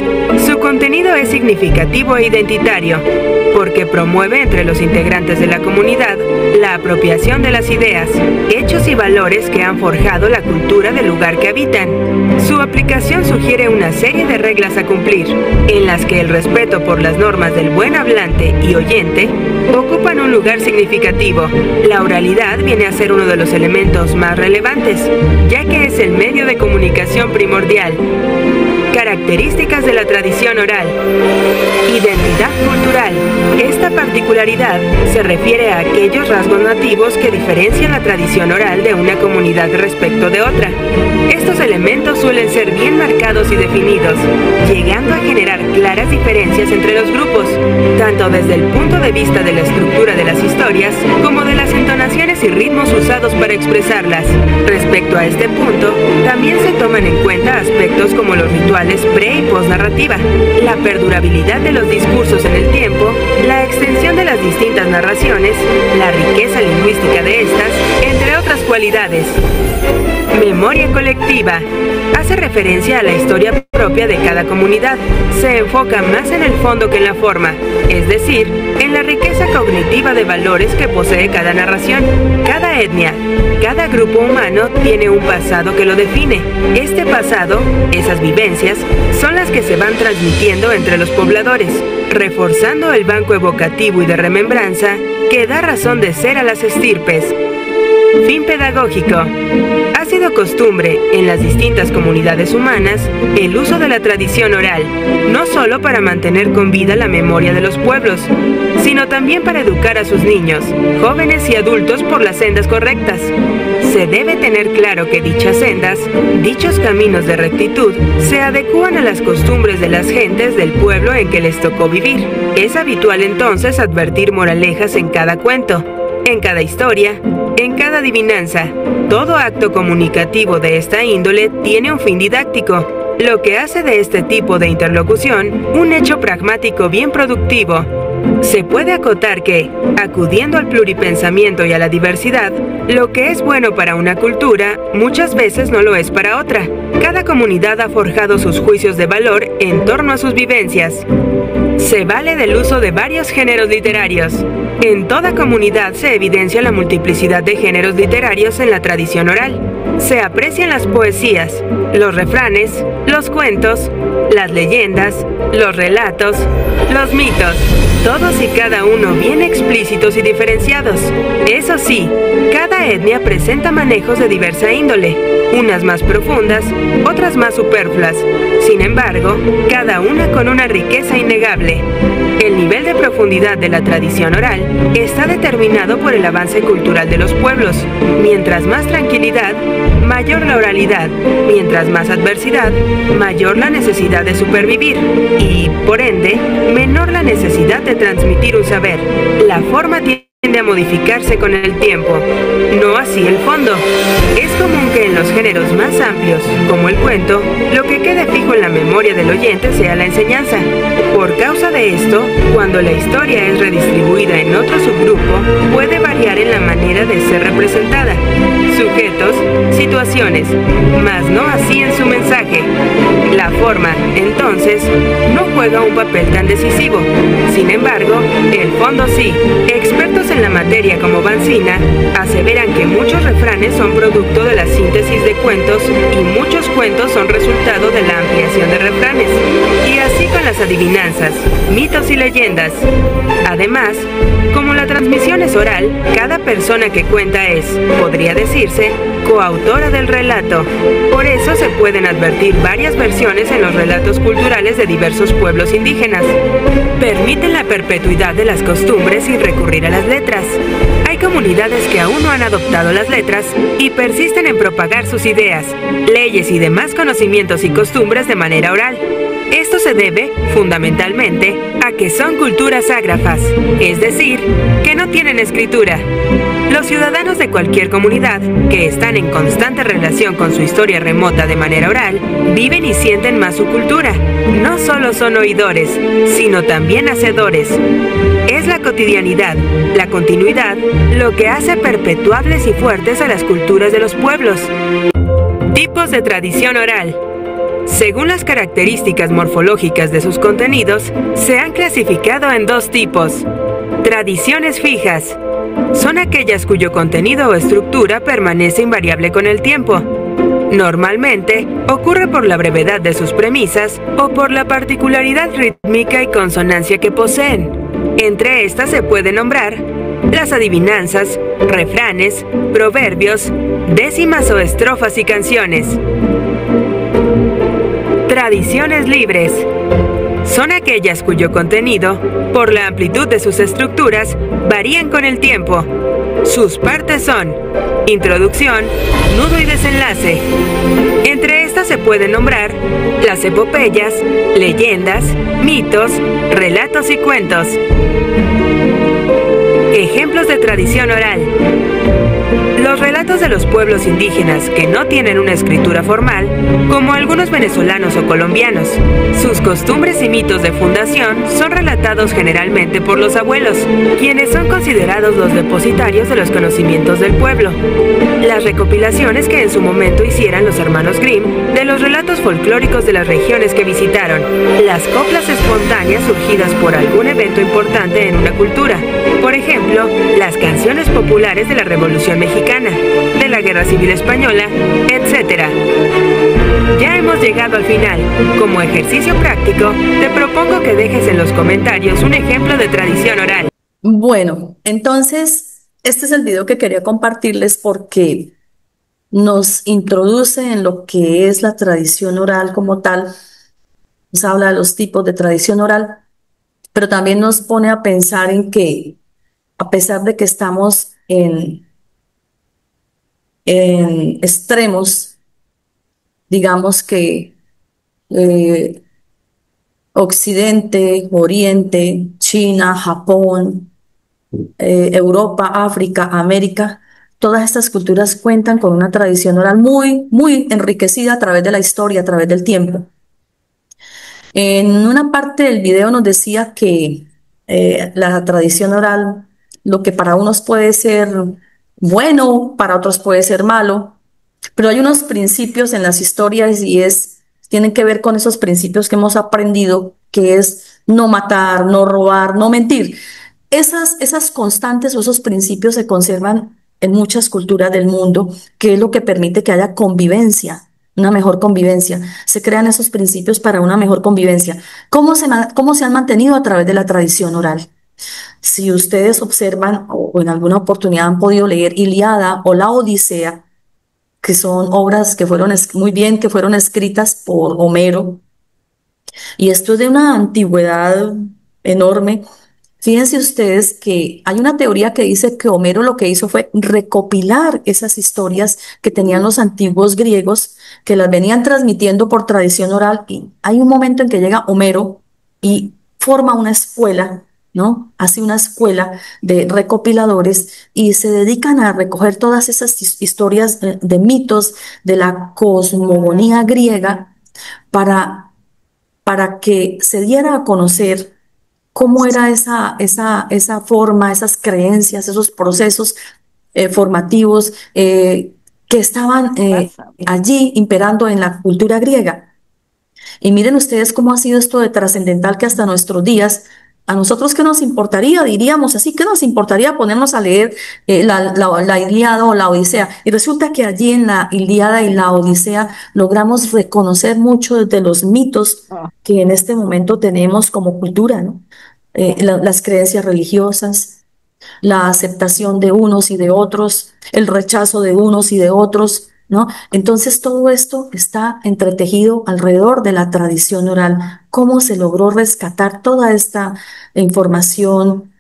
Su contenido es significativo e identitario, porque promueve entre los integrantes de la comunidad la apropiación de las ideas, hechos y valores que han forjado la cultura del lugar que habitan. Su aplicación sugiere una serie de reglas a cumplir, en las que el respeto por las normas del buen hablante y oyente ocupan un lugar significativo. La oralidad viene a ser uno de los elementos más relevantes, ya que es el medio de comunicación primordial. Características de la tradición oral. Identidad cultural. Esta particularidad se refiere a aquellos rasgos nativos que diferencian la tradición oral de una comunidad respecto de otra. Estos elementos suelen ser bien marcados y definidos, llegando a generar claras diferencias entre los grupos, tanto desde el punto de vista de la estructura de las historias, como de las entonaciones y ritmos usados para expresarlas. Respecto a este punto, también se toman en cuenta aspectos como los rituales pre- y post-narrativa, la perdurabilidad de los discursos en el tiempo, la extensión de las distintas narraciones, la riqueza lingüística de estas, entre otras cualidades. Memoria colectiva. Hace referencia a la historia propia de cada comunidad. Se enfoca más en el fondo que en la forma, es decir, en la riqueza cognitiva de valores que posee cada narración. Cada etnia, cada grupo humano tiene un pasado que lo define. Este pasado, esas vivencias, son las que se van transmitiendo entre los pobladores, reforzando el banco evocativo y de remembranza que da razón de ser a las estirpes. Fin pedagógico. Ha sido costumbre en las distintas comunidades humanas el uso de la tradición oral, no solo para mantener con vida la memoria de los pueblos, sino también para educar a sus niños, jóvenes y adultos por las sendas correctas. se debe tener claro que dichas sendas, dichos caminos de rectitud, se adecúan a las costumbres de las gentes del pueblo en que les tocó vivir. Es habitual entonces advertir moralejas en cada cuento, en cada historia, en cada adivinanza. Todo acto comunicativo de esta índole tiene un fin didáctico, lo que hace de este tipo de interlocución un hecho pragmático bien productivo. Se puede acotar que, acudiendo al pluripensamiento y a la diversidad, lo que es bueno para una cultura muchas veces no lo es para otra. Cada comunidad ha forjado sus juicios de valor en torno a sus vivencias. Se vale del uso de varios géneros literarios. En toda comunidad se evidencia la multiplicidad de géneros literarios en la tradición oral. Se aprecian las poesías, los refranes, los cuentos, las leyendas, los relatos, los mitos, todos y cada uno bien explícitos y diferenciados. Eso sí, cada etnia presenta manejos de diversa índole, unas más profundas, otras más superfluas. Sin embargo, cada una con una riqueza innegable. El nivel de profundidad de la tradición oral está determinado por el avance cultural de los pueblos. Mientras más tranquilidad, mayor la oralidad. Mientras más adversidad, mayor la necesidad de supervivir. Y, por ende, menor la necesidad de transmitir un saber. La forma tiende a modificarse con el tiempo, no así el fondo. Es común que en los géneros más amplios, como el cuento, lo que quede fijo en la memoria del oyente sea la enseñanza. Por causa de esto, cuando la historia es redistribuida en otro subgrupo, puede variar en la manera de ser representada, sujetos, situaciones, mas no así en su mensaje. La forma, entonces, no juega un papel tan decisivo. Sin embargo, el fondo sí. Expertos en la materia como Bancina aseveran que muchos refranes son producto de la síntesis de cuentos y muchos cuentos son resultado de la ampliación de refranes. Y así con las adivinanzas, mitos y leyendas. Además, como la transmisión es oral, cada persona que cuenta es, podría decirse, coautora del relato. Por eso se pueden advertir varias versiones en los relatos culturales de diversos pueblos indígenas. Permiten la perpetuidad de las costumbres sin recurrir a las letras. Hay comunidades que aún no han adoptado las letras y persisten en propagar sus ideas, leyes y demás conocimientos y costumbres de manera oral. Esto se debe, fundamentalmente, a que son culturas ágrafas, es decir, que no tienen escritura. Los ciudadanos de cualquier comunidad, que están en constante relación con su historia remota de manera oral, viven y sienten más su cultura. No solo son oidores, sino también hacedores. Es la cotidianidad, la continuidad, lo que hace perpetuables y fuertes a las culturas de los pueblos. Tipos de tradición oral. Según las características morfológicas de sus contenidos, se han clasificado en dos tipos. Tradiciones fijas. Son aquellas cuyo contenido o estructura permanece invariable con el tiempo. Normalmente, ocurre por la brevedad de sus premisas o por la particularidad rítmica y consonancia que poseen. Entre estas se puede nombrar las adivinanzas, refranes, proverbios, décimas o estrofas y canciones. Tradiciones libres. Son aquellas cuyo contenido, por la amplitud de sus estructuras, varían con el tiempo. Sus partes son introducción, nudo y desenlace. Entre estas se pueden nombrar las epopeyas, leyendas, mitos, relatos y cuentos. Ejemplos de tradición oral. Los relatos de los pueblos indígenas que no tienen una escritura formal, como algunos venezolanos o colombianos. Sus costumbres y mitos de fundación son relatados generalmente por los abuelos, quienes son considerados los depositarios de los conocimientos del pueblo. Las recopilaciones que en su momento hicieran los hermanos Grimm de los relatos folclóricos de las regiones que visitaron. Las coplas espontáneas surgidas por algún evento importante en una cultura. Por ejemplo, las canciones populares de la Revolución Mexicana, de la Guerra Civil Española, etc. Ya hemos llegado al final. Como ejercicio práctico, te propongo que dejes en los comentarios un ejemplo de tradición oral. Bueno, entonces, este es el video que quería compartirles porque nos introduce en lo que es la tradición oral como tal. Nos habla de los tipos de tradición oral, pero también nos pone a pensar en que, a pesar de que estamos en extremos, digamos que eh, Occidente, Oriente, China, Japón, Europa, África, América, todas estas culturas cuentan con una tradición oral muy, muy enriquecida a través de la historia, a través del tiempo. En una parte del video nos decía que la tradición oral, lo que para unos puede ser bueno, para otros puede ser malo, pero hay unos principios en las historias tienen que ver con esos principios que hemos aprendido, que es no matar, no robar, no mentir. Esas constantes o esos principios se conservan en muchas culturas del mundo, que es lo que permite que haya convivencia, una mejor convivencia. Se crean esos principios para una mejor convivencia. ¿Cómo se han mantenido a través de la tradición oral? Si ustedes observan o en alguna oportunidad han podido leer Ilíada o la Odisea, que son obras que que fueron escritas por Homero, y esto es de una antigüedad enorme. Fíjense ustedes que hay una teoría que dice que Homero lo que hizo fue recopilar esas historias que tenían los antiguos griegos, que las venían transmitiendo por tradición oral, y hay un momento en que llega Homero y forma una escuela, ¿no? Hace una escuela de recopiladores y se dedican a recoger todas esas historias de mitos de la cosmogonía griega para, para que se diera a conocer cómo era esa forma, esas creencias, esos procesos formativos que estaban allí imperando en la cultura griega. Y miren ustedes cómo ha sido esto de trascendental que hasta nuestros días, a nosotros qué nos importaría, diríamos así, qué nos importaría ponernos a leer la Ilíada o la Odisea. Y resulta que allí en la Ilíada y la Odisea logramos reconocer mucho de los mitos que en este momento tenemos como cultura, ¿no? Las creencias religiosas, la aceptación de unos y de otros, el rechazo de unos y de otros, ¿no? Entonces todo esto está entretejido alrededor de la tradición oral. ¿Cómo se logró rescatar toda esta información,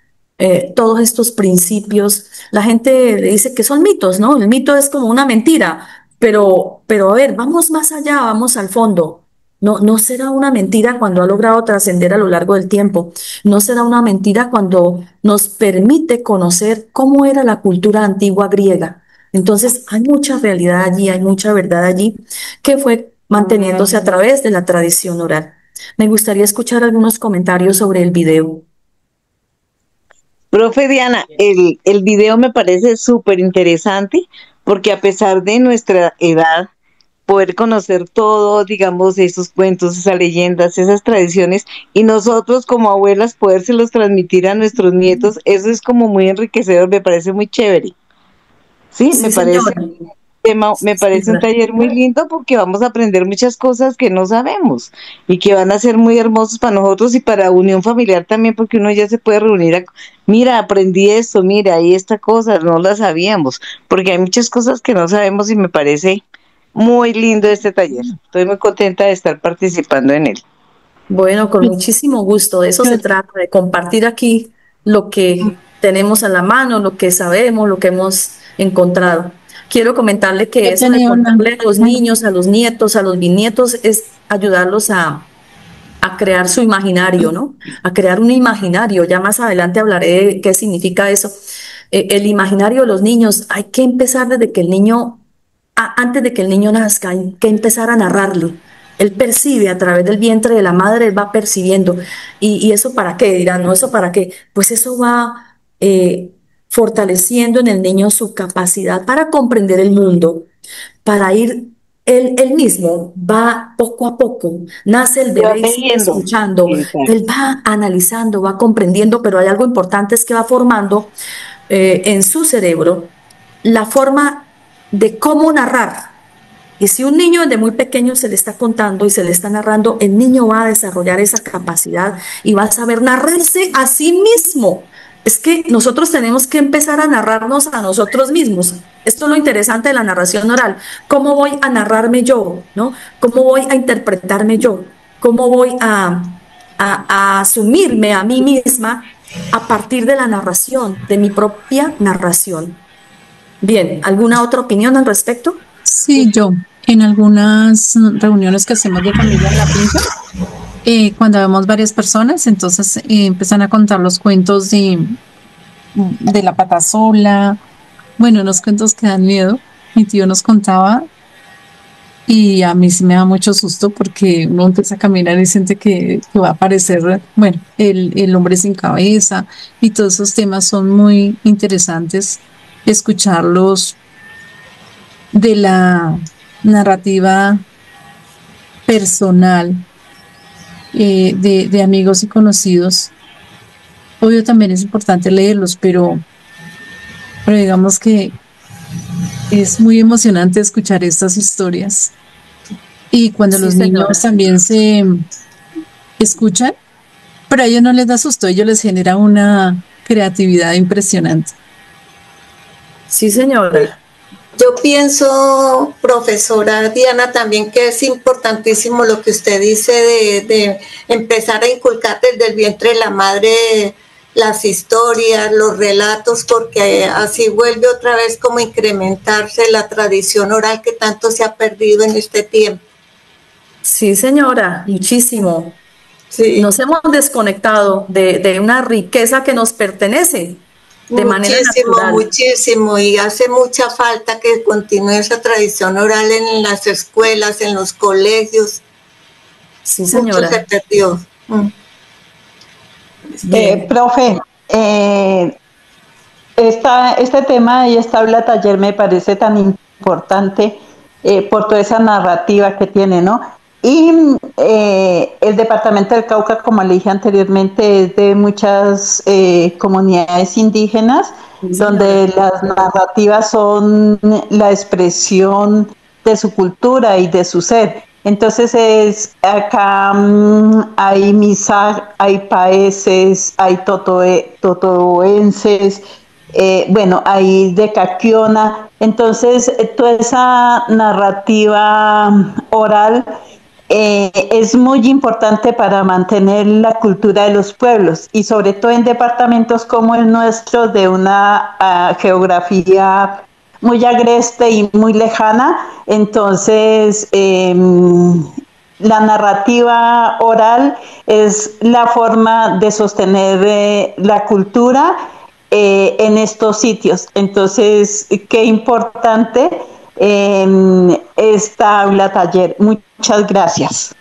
todos estos principios? La gente le dice que son mitos, ¿no? El mito es como una mentira, pero a ver, vamos más allá, vamos al fondo. No será una mentira cuando ha logrado trascender a lo largo del tiempo. No será una mentira cuando nos permite conocer cómo era la cultura antigua griega. Entonces, hay mucha realidad allí, hay mucha verdad allí que fue manteniéndose a través de la tradición oral. Me gustaría escuchar algunos comentarios sobre el video. Profe Diana, el video me parece súper interesante porque a pesar de nuestra edad, poder conocer todo, digamos, esos cuentos, esas leyendas, esas tradiciones, y nosotros como abuelas podérselos transmitir a nuestros nietos, eso es como muy enriquecedor, me parece muy chévere. Sí, Sí, me parece señora. un tema, me Sí, parece un señora. taller muy lindo porque vamos a aprender muchas cosas que no sabemos y que van a ser muy hermosos para nosotros y para unión familiar también, porque uno ya se puede reunir mira, aprendí esto, mira, y esta cosa, no la sabíamos, porque hay muchas cosas que no sabemos y me parece muy lindo este taller. Estoy muy contenta de estar participando en él. Bueno, con muchísimo gusto. De eso se trata, de compartir aquí lo que tenemos a la mano, lo que sabemos, lo que hemos encontrado. Quiero comentarle que Yo eso de tenía una. contarle a los niños, a los nietos, a los bisnietos, es ayudarlos a crear su imaginario, ¿no? A crear un imaginario. Ya más adelante hablaré de qué significa eso. El imaginario de los niños, hay que empezar desde que el niño, antes de que el niño nazca, hay que empezar a narrarle. Él percibe a través del vientre de la madre, él va percibiendo. ¿Y eso para qué? Dirán, ¿no? ¿Eso para qué? Pues eso va fortaleciendo en el niño su capacidad para comprender el mundo, para ir, él mismo va poco a poco, nace el Se va bebé y sigue leyendo. escuchando, Exacto. él va analizando, va comprendiendo, pero hay algo importante, es que va formando en su cerebro la forma de cómo narrar. Y si un niño desde muy pequeño se le está contando y se le está narrando, el niño va a desarrollar esa capacidad y va a saber narrarse a sí mismo. Es que nosotros tenemos que empezar a narrarnos a nosotros mismos. Esto es lo interesante de la narración oral. ¿Cómo voy a narrarme yo? ¿No? ¿Cómo voy a interpretarme yo? ¿Cómo voy a asumirme a mí misma a partir de la narración, de mi propia narración? Bien, ¿alguna otra opinión al respecto? Sí, yo, en algunas reuniones que hacemos de familia en la finca, cuando vemos varias personas, entonces empiezan a contar los cuentos de la pata sola, bueno, unos cuentos que dan miedo. Mi tío nos contaba y a mí sí me da mucho susto porque uno empieza a caminar y siente que va a aparecer, bueno, el hombre sin cabeza, y todos esos temas son muy interesantes escucharlos de la narrativa personal, de amigos y conocidos. Obvio también es importante leerlos, pero digamos que es muy emocionante escuchar estas historias. Y cuando Sí, los señora. niños también se escuchan, pero a ellos no les da susto, a ellos les genera una creatividad impresionante. Sí, señora. Yo pienso, profesora Diana, también que es importantísimo lo que usted dice de empezar a inculcar desde el vientre de la madre las historias, los relatos, porque así vuelve otra vez como a incrementarse la tradición oral que tanto se ha perdido en este tiempo. Sí, señora, muchísimo. Sí. Nos hemos desconectado de una riqueza que nos pertenece de manera Muchísimo, natural. muchísimo, y hace mucha falta que continúe esa tradición oral en las escuelas, en los colegios. Sí, Mucho señora. se perdió. Bien. Profe, este tema y esta aula taller me parece tan importante por toda esa narrativa que tiene, ¿no? Y el departamento del Cauca, como le dije anteriormente, es de muchas comunidades indígenas, donde las narrativas son la expresión de su cultura y de su ser. Entonces acá hay misa, hay paeses, hay totoenses, bueno, hay de Caquiona. Entonces toda esa narrativa oral es muy importante para mantener la cultura de los pueblos y sobre todo en departamentos como el nuestro, de una geografía muy agreste y muy lejana. Entonces la narrativa oral es la forma de sostener la cultura en estos sitios. Entonces, qué importante esta aula taller. Muchas gracias.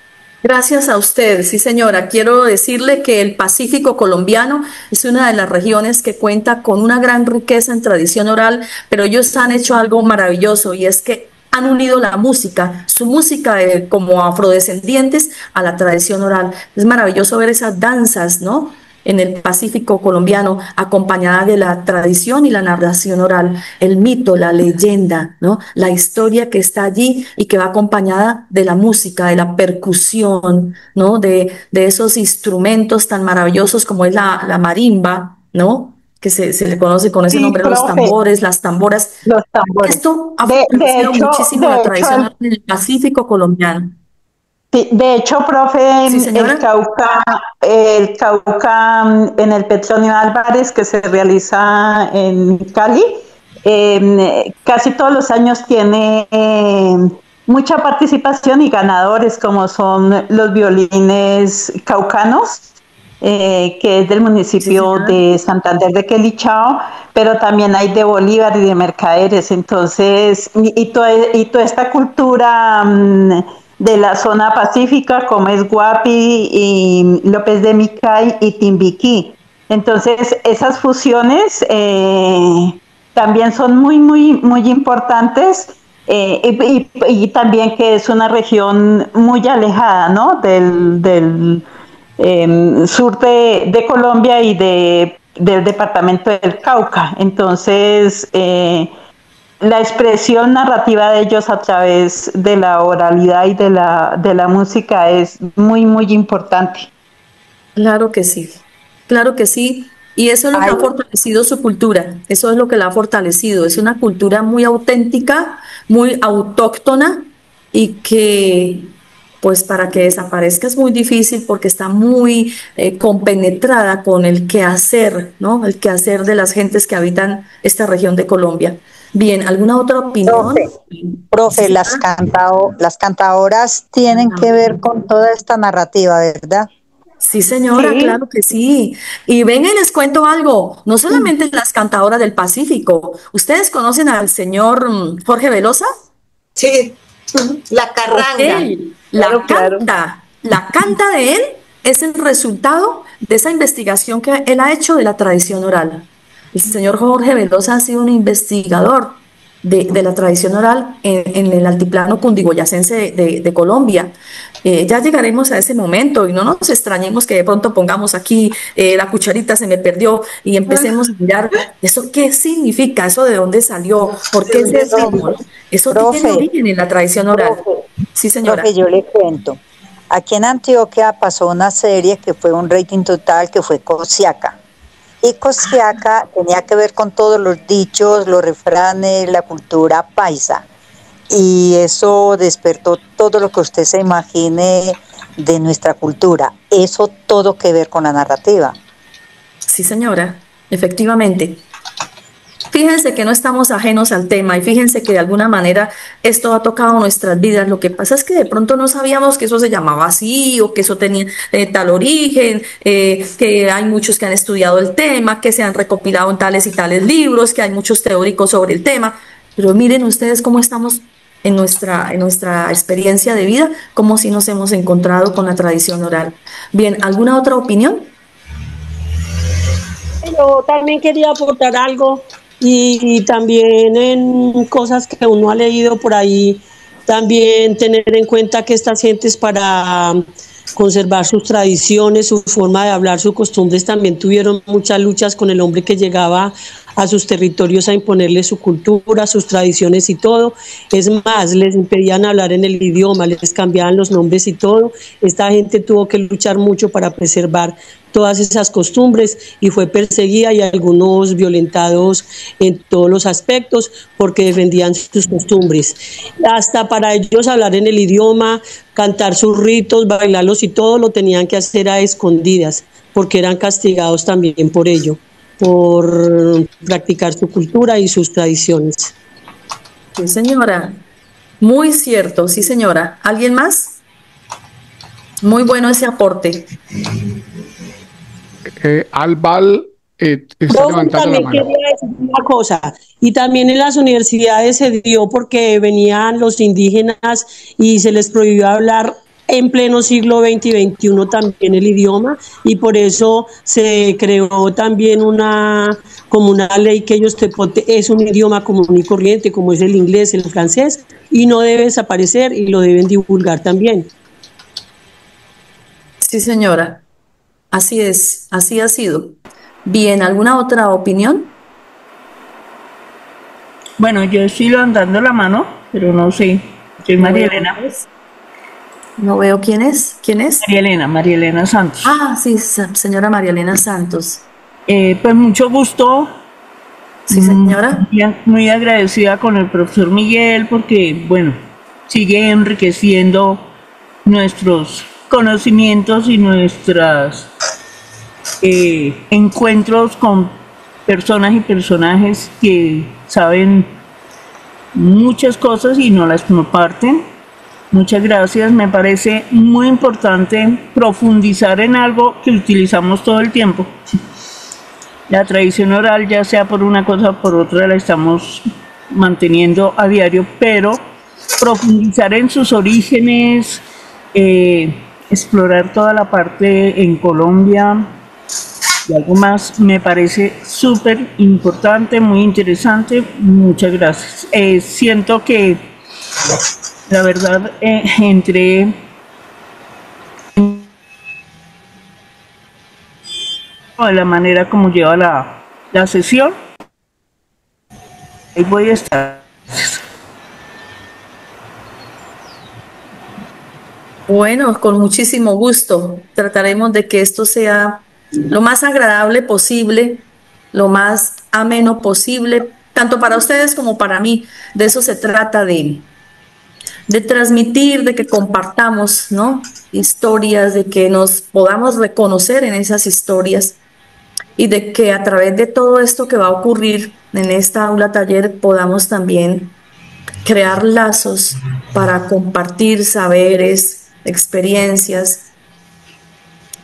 Gracias a usted, sí señora. Quiero decirle que el Pacífico colombiano es una de las regiones que cuenta con una gran riqueza en tradición oral, pero ellos han hecho algo maravilloso y es que han unido la música, su música como afrodescendientes a la tradición oral. Es maravilloso ver esas danzas, ¿no? En el Pacífico colombiano, acompañada de la tradición y la narración oral, el mito, la leyenda, ¿no? La historia que está allí y que va acompañada de la música, de la percusión, ¿no? De esos instrumentos tan maravillosos como es la marimba, ¿no? Que se le conoce con ese Sí, nombre, los profe, tambores, las tamboras. los tambores. Esto ha De fortalecido hecho, muchísimo de la hecho, tradición oral en el Pacífico colombiano. sí, de hecho, profe, Sí, señora. el Cauca, en el Petronio Álvarez que se realiza en Cali, casi todos los años tiene mucha participación y ganadores, como son los violines caucanos, que es del municipio de Santander de Quelichao, pero también hay de Bolívar y de Mercaderes. Entonces, y toda esta cultura de la zona pacífica, como es Guapi y López de Micay y Timbiquí. Entonces, esas fusiones también son muy, muy, muy importantes, y también que es una región muy alejada, ¿no? Del sur de Colombia y del departamento del Cauca. Entonces, la expresión narrativa de ellos a través de la oralidad y de la música es muy, muy importante. Claro que sí, claro que sí. Y eso es lo que ha fortalecido su cultura, eso es lo que la ha fortalecido. Es una cultura muy auténtica, muy autóctona y que pues para que desaparezca es muy difícil porque está muy compenetrada con el quehacer, ¿no? El quehacer de las gentes que habitan esta región de Colombia. Bien, ¿alguna otra opinión? Profe, las cantadoras tienen que ver con toda esta narrativa, ¿verdad? Sí, señora, claro que sí. Y ven y les cuento algo, no solamente las cantadoras del Pacífico. ¿Ustedes conocen al señor Jorge Velosa? Sí, la carranga. Ok, la canta de él es el resultado de esa investigación que él ha hecho de la tradición oral. El señor Jorge Velosa ha sido un investigador de la tradición oral en el altiplano cundiboyacense de Colombia. Ya llegaremos a ese momento y no nos extrañemos que de pronto pongamos aquí la cucharita se me perdió y empecemos a mirar eso qué significa, eso de dónde salió, por qué se decimos. Eso tiene origen en la tradición oral. Sí, señora. Profe, yo le cuento. Aquí en Antioquia pasó una serie que fue un rating total, que fue Cosiaca. Y Cosiaca tenía que ver con todos los dichos, los refranes, la cultura paisa. Y eso despertó todo lo que usted se imagine de nuestra cultura. Eso todo que ver con la narrativa. Sí, señora, efectivamente. Fíjense que no estamos ajenos al tema y fíjense que de alguna manera esto ha tocado nuestras vidas. Lo que pasa es que de pronto no sabíamos que eso se llamaba así o que eso tenía tal origen, que hay muchos que han estudiado el tema, que se han recopilado en tales y tales libros, que hay muchos teóricos sobre el tema. Pero miren ustedes cómo estamos en nuestra experiencia de vida, como si nos hemos encontrado con la tradición oral. Bien, ¿alguna otra opinión? Yo también quería aportar algo y también en cosas que uno ha leído por ahí, también tener en cuenta que estas gentes para conservar sus tradiciones, su forma de hablar, sus costumbres, también tuvieron muchas luchas con el hombre que llegaba a sus territorios a imponerle su cultura, sus tradiciones y todo. Es más, les impedían hablar en el idioma, les cambiaban los nombres y todo. Esta gente tuvo que luchar mucho para preservar todas esas costumbres y fue perseguida y algunos violentados en todos los aspectos porque defendían sus costumbres. Hasta para ellos hablar en el idioma, cantar sus ritos, bailarlos y todo lo tenían que hacer a escondidas porque eran castigados también por ello, por practicar su cultura y sus tradiciones. Sí, señora. Muy cierto, sí, señora. ¿Alguien más? Muy bueno ese aporte. Albal está levantando también la mano. quería decir una cosa, y también en las universidades se dio porque venían los indígenas y se les prohibió hablar en pleno siglo XX y XXI también el idioma, y por eso se creó también como una ley que ellos es un idioma común y corriente como es el inglés, el francés, y no debe desaparecer y lo deben divulgar también. Sí, señora. Así es, así ha sido. Bien, ¿alguna otra opinión? Bueno, yo estoy levantando la mano, pero no sé. Soy María Elena. No veo quién es. ¿Quién es? María Elena Santos. Ah, sí, señora María Elena Santos. Pues mucho gusto. Sí, señora. Muy agradecida con el profesor Miguel porque, bueno, sigue enriqueciendo nuestros conocimientos y nuestros encuentros con personas y personajes que saben muchas cosas y no las comparten. Muchas gracias, me parece muy importante profundizar en algo que utilizamos todo el tiempo. La tradición oral, ya sea por una cosa o por otra, la estamos manteniendo a diario, pero profundizar en sus orígenes, explorar toda la parte en Colombia y algo más, me parece súper importante, muy interesante. Muchas gracias. Siento que la verdad entré de la manera como lleva la sesión. Ahí voy a estar. Bueno, con muchísimo gusto. Trataremos de que esto sea lo más agradable posible, lo más ameno posible, tanto para ustedes como para mí. De eso se trata, de de transmitir, de que compartamos, ¿no? Historias, de que nos podamos reconocer en esas historias y de que a través de todo esto que va a ocurrir en esta aula taller podamos también crear lazos para compartir saberes, experiencias,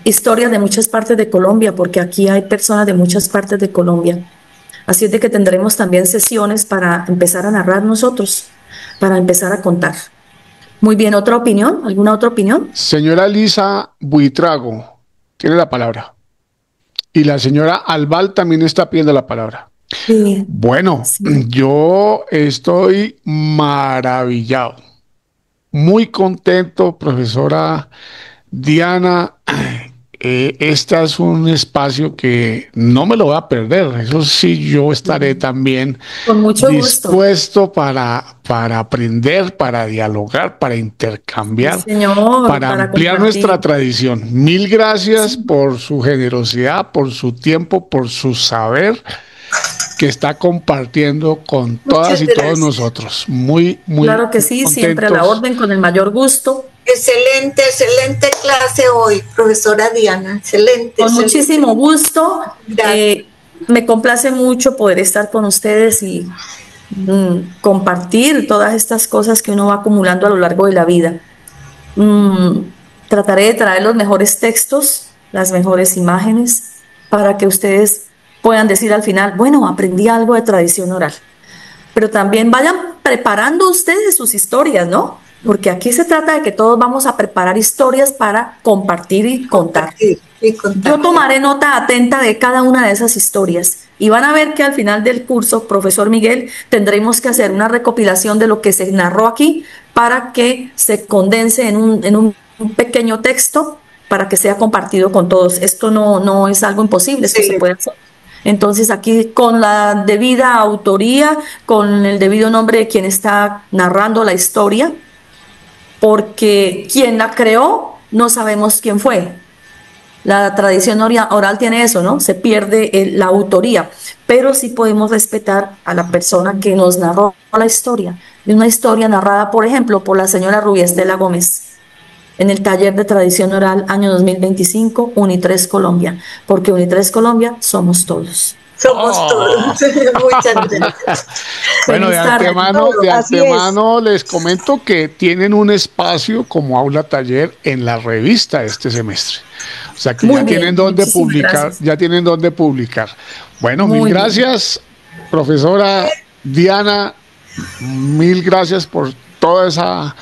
historias de muchas partes de Colombia, porque aquí hay personas de muchas partes de Colombia. Así es de que tendremos también sesiones para empezar a narrar nosotros, para empezar a contar. Muy bien, ¿otra opinión? ¿Alguna otra opinión? Señora Lisa Buitrago, tiene la palabra. Y la señora Albal también está pidiendo la palabra. Sí. Bueno, Sí. yo estoy maravillado, muy contento, profesora Diana. Este es un espacio que no me lo voy a perder. Eso sí, yo estaré también Con mucho dispuesto para aprender, para dialogar, para intercambiar, Señor, para ampliar compartir. nuestra tradición. Mil gracias por su generosidad, por su tiempo, por su saber que está compartiendo con todas y todos gracias. nosotros. Muy Claro que sí, siempre a la contentos. orden, con el mayor gusto. Excelente, excelente clase hoy, profesora Diana. Excelente. Con excelente. muchísimo gusto. Gracias. Me complace mucho poder estar con ustedes y compartir todas estas cosas que uno va acumulando a lo largo de la vida. Trataré de traer los mejores textos, las mejores imágenes, para que ustedes puedan decir al final, bueno, aprendí algo de tradición oral. Pero también vayan preparando ustedes sus historias, ¿no? Porque aquí se trata de que todos vamos a preparar historias para compartir y contar. Yo tomaré nota atenta de cada una de esas historias y van a ver que al final del curso, profesor Miguel, tendremos que hacer una recopilación de lo que se narró aquí para que se condense en un pequeño texto para que sea compartido con todos. Esto no es algo imposible, esto se puede hacer. Entonces aquí con la debida autoría, con el debido nombre de quien está narrando la historia, porque quien la creó no sabemos quién fue. La tradición oral tiene eso, ¿no? Se pierde la autoría, pero sí podemos respetar a la persona que nos narró la historia. Es una historia narrada, por ejemplo, por la señora Rubia Estela Gómez en el taller de tradición oral año 2025, Unitres Colombia, porque Unitres Colombia somos todos. Somos todos. Muchas gracias. Bueno, de antemano les comento que tienen un espacio como aula taller en la revista este semestre. O sea que tienen donde publicar, ya tienen donde publicar. Bueno, mil gracias, profesora Diana, mil gracias por toda esa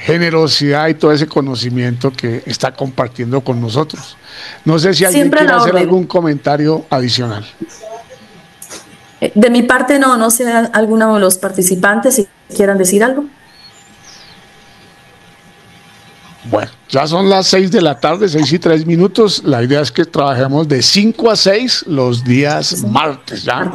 generosidad y todo ese conocimiento que está compartiendo con nosotros. No sé si alguien quiere hacer algún comentario adicional. De mi parte no sé alguno de los participantes si quieran decir algo. Bueno, ya son las 6 de la tarde, 6:03. La idea es que trabajemos de 5 a 6 los días martes. Ya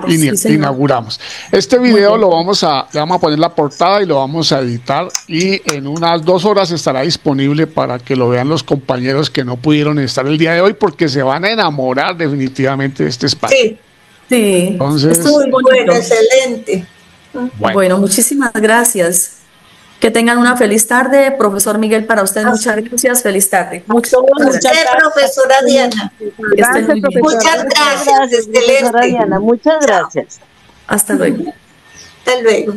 inauguramos. Este video le vamos a poner la portada y lo vamos a editar, y en unas 2 horas estará disponible para que lo vean los compañeros que no pudieron estar el día de hoy, porque se van a enamorar definitivamente de este espacio. Sí. Entonces, estuvo muy bueno, excelente. Bueno, muchísimas gracias. Que tengan una feliz tarde, profesor Miguel, para usted muchas gracias, feliz tarde. Muchas gracias, profesora Diana. Muchas gracias, excelente. Diana, muchas gracias. Hasta luego. Hasta luego.